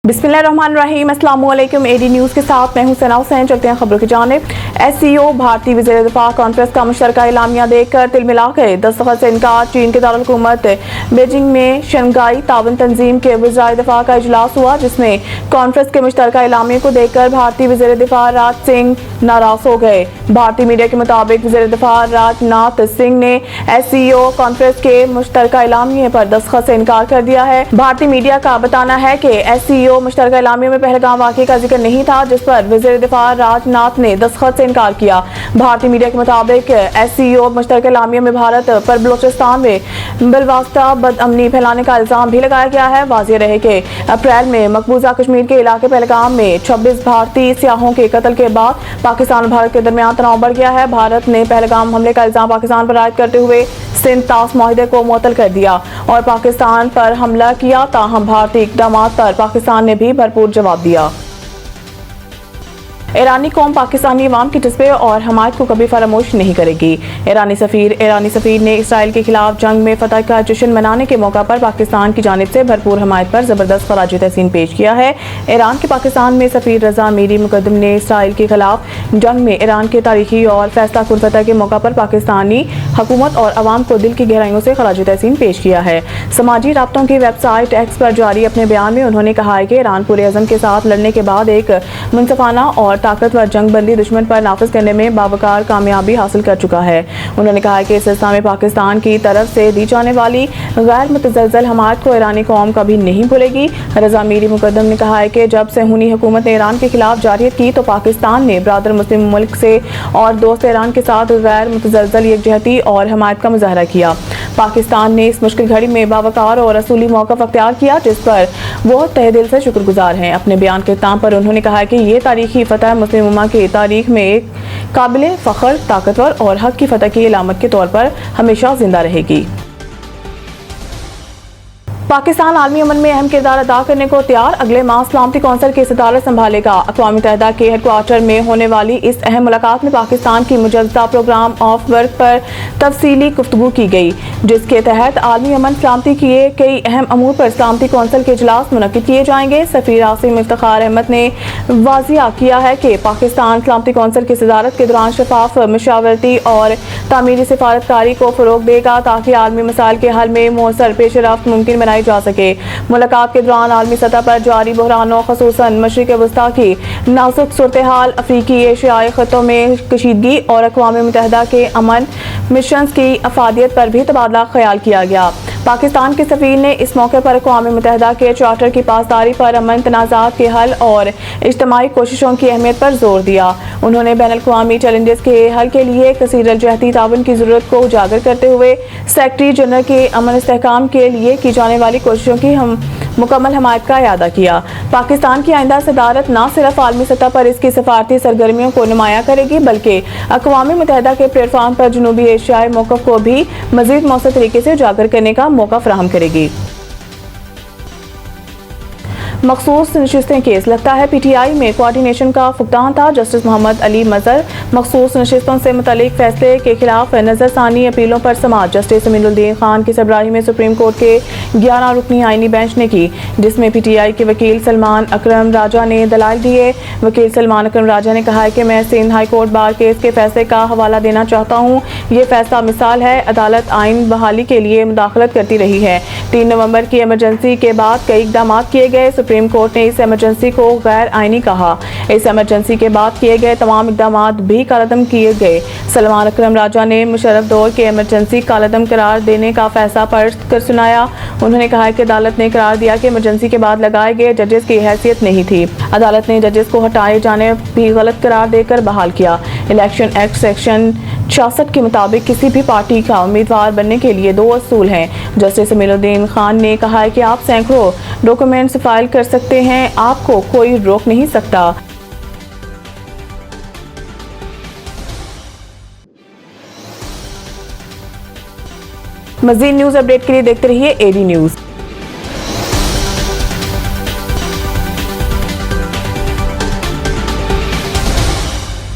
बिस्मिल्लाहिर्रहमानिर्रहीम, अस्सलामुअलैकुम। AD news के साथ मैं हूं सना हुसैन। चलते हैं खबरों की जानिब। SCO भारतीय वज़ीर दिफा कॉन्फ्रेंस का मुश्तरका एलामिया देखकर तिलमिला गए। दस्तखत से इनकार। चीन के दारुल-हुकूमत बीजिंग में शंघाई ताउन तंजीम के वज़ीर दिफा का इजलास हुआ, जिसमें कॉन्फ्रेंस के मुश्तरका एलामिया को देखकर भारतीय वज़ीर दिफा राजनाथ सिंह नाराज हो गए। भारतीय मीडिया के मुताबिक वज़ीर दिफा राजनाथ सिंह ने SCO कॉन्फ्रेंस के मुश्तरका एलामिया पर दस्तखत से इनकार कर दिया है। भारतीय मीडिया का बताना है कि SCO मुश्तरका एलामिया में पहलगाम वाक़े का जिक्र नहीं था, जिस पर वज़ीर दिफा राजनाथ ने दस्तखत से इनकार किया। भारतीय मीडिया के मुताबिक SCO मुश्तरका एलामिया में भारत पर बलोचिस्तान में बिलवास्ता बदअमनी फैलाने का इल्जाम भी लगाया गया है। वाज़ेह रहे कि अप्रैल में मकबूजा कश्मीर के इलाके पहलगाम में 26 भारतीय सियाहों के कत्ल के बाद पाकिस्तान और भारत के दरमियान तनाव बढ़ गया है। भारत ने पहलगाम हमले का इल्जाम पाकिस्तान पर आयद करते हुए सिंध तास माहिदे को मुअत्तल कर दिया और पाकिस्तान पर हमला किया। ताहम भारतीय इक़दामात पर पाकिस्तान ने भी भरपूर जवाब दिया। ईरानी कौम पाकिस्तानी अवाम की जज्बे और हमायत को कभी फरामोश नहीं करेगी। ईरानी सफीर ने इसराइल के खिलाफ जंग में फतह का जश्न मनाने के मौका पर पाकिस्तान की जानिब से भरपूर हमायत पर जबरदस्त खराज तहसीन पेश किया है। ईरान के पाकिस्तान में सफीर रजा मीरी मुकद्दम ने इसराइल के खिलाफ जंग में ईरान के तारीखी और फैसला कुन फतह के मौका पर पाकिस्तानी हुकूमत और अवाम को दिल की गहराइयों से खराज तहसीन पेश किया है। समाजी राब्तों की वेबसाइट एक्स पर जारी अपने बयान में उन्होंने कहा है कि ईरान पूरे अज़म के साथ लड़ने के बाद एक मुनसफाना और ताकतवर जंग बंदी दुश्मन पर नाफिज करने में बावकार कामयाबी हासिल कर चुका है। उन्होंने कहा कि इस सिलसिले में पाकिस्तान की तरफ से दी जाने वाली गैर मुतज़लज़ल हमायत को ईरानी कौम कभी नहीं भूलेगी। रजा मीरी मुकद्दम ने कहा है कि जब सहूनी हुकूमत ने ईरान के खिलाफ जारियत की तो पाकिस्तान ने ब्रादर मुस्लिम मुल्क से और दोस्त ईरान के साथ गैर मुतज़लज़ल यकजहती और हमायत का मुजाहरा किया। पाकिस्तान ने इस मुश्किल घड़ी में बावकार और असूली मौक़िफ़ अख्तियार किया, जिस पर वो तहे दिल से शुक्रगुजार हैं। अपने बयान के इख्तिताम पर उन्होंने कहा कि ये तारीखी फतह मुस्लिम उम्मा की तारीख में एक काबिल फ़ख्र, ताकतवर और हक की फतह की अलामत के तौर पर हमेशा जिंदा रहेगी। पाकिस्तान आलमी अमन में अहम किरदार अदा करने को तैयार। अगले माह सलामती कौंसिल की सदारत संभालेगा। अक़वाम मुत्तहिदा के हेडक्वार्टर में होने वाली इस अहम मुलाकात में पाकिस्तान की मुजद्दा प्रोग्राम ऑफ वर्क पर तफसीली गुफ्तगू की गई, जिसके तहत आलमी अमन सलामती के कई अहम अमूर पर सलामती कौंसिल के इजलास मुनक्किद किए जाएंगे। सफ़ीर आसिम इफ्तिखार अहमद ने वाज़िया किया है कि पाकिस्तान सलामती कौंसिल की सदारत के दौरान शफाफ मशावरती और तामीरी सिफारतकारी को फ़रोग़ देगा, ताकि आलमी मसाइल के हल में मौसर पेश रफ्त मुमकिन बनाई जा सके। मुलाकात के दौरान आलमी सतह पर जारी बहरानों, ख़ुसूसन मशरिक़ वस्ता की नाजुक सूरत हाल, अफ्रीकी एशियाई ख़ित्तों में कशीदगी और अक़वाम मुत्तहिदा के अमन मिशन की अफादियत पर भी तबादला ख्याल किया गया। पाकिस्तान के सफ़ीर ने इस मौके पर अक़वाम मुत्तहिदा के चार्टर की पासदारी पर, अमन तनाज़ात के हल और इज्तिमाई कोशिशों की अहमियत पर जोर दिया। उन्होंने बैनुल-अक़वामी चैलेंजेस के हल के लिए कसीर-अल-जहती ताउन की ज़रूरत को उजागर करते हुए सेक्रेटरी जनरल के अमन इस्तेहकाम के लिए की जाने वाली कोशिशों की मुकम्मल हमायत का इयादा किया। पाकिस्तान की आइंदा सदारत न सिर्फ आलमी सतह पर इसकी सफारती सरगर्मियों को नुमाया करेगी, बल्कि अक़वाम मुत्तहिदा के प्लेटफॉर्म पर जनूबी एशियाई मौक़िफ़ को भी मज़ीद मौसर तरीके से उजागर करने का मौका फराहम करेगी। मखसूस नशिस्तें केस। लगता है PTI में कोऑर्डिनेशन का फुकदान था। जस्टिस मोहम्मद अली मज़हर मखसूस नशिस्तों से मुतल्लिक फैसले के खिलाफ नज़रसानी अपीलों पर समाअत जस्टिस अमीनुद्दीन खान की सरबराही में सुप्रीम कोर्ट के 11 रुकनी आईनी बेंच ने की, जिसमें PTI के वकील सलमान अकरम राजा ने दलाइल दिए। वकील सलमान अकरम राजा ने कहा है कि मैं Sindh high court bar case के फैसले का हवाला देना चाहता हूँ। ये फैसला मिसाल है, अदालत आइन बहाली के लिए मुदाखलत करती रही है। 3 नवंबर की एमरजेंसी के बाद कई इक़दाम किए गए। सुप्रीम कोर्ट ने इस एमरजेंसी को गैर आइनी कहा। इस एमरजेंसी के बाद किए गए तमाम इक़दाम भी कालअदम किए गए। सलमान अकरम राजा ने मुशर्रफ दौर के एमरजेंसी कालअदम करार देने का फैसला पढ़ कर सुनाया। उन्होंने कहा कि अदालत ने करार दिया कि इमरजेंसी के बाद लगाए गए जजेस की हैसियत नहीं थी। अदालत ने जजेस को हटाए जाने भी गलत करार देकर बहाल किया। इलेक्शन एक्ट सेक्शन 66 के मुताबिक किसी भी पार्टी का उम्मीदवार बनने के लिए 2 असूल हैं। जस्टिस अमीनुद्दीन खान ने कहा है कि आप सैकड़ों डॉक्यूमेंट्स फाइल कर सकते हैं, आपको कोई रोक नहीं सकता। मज़ीद न्यूज़ अपडेट के लिए देखते रहिए AD न्यूज़।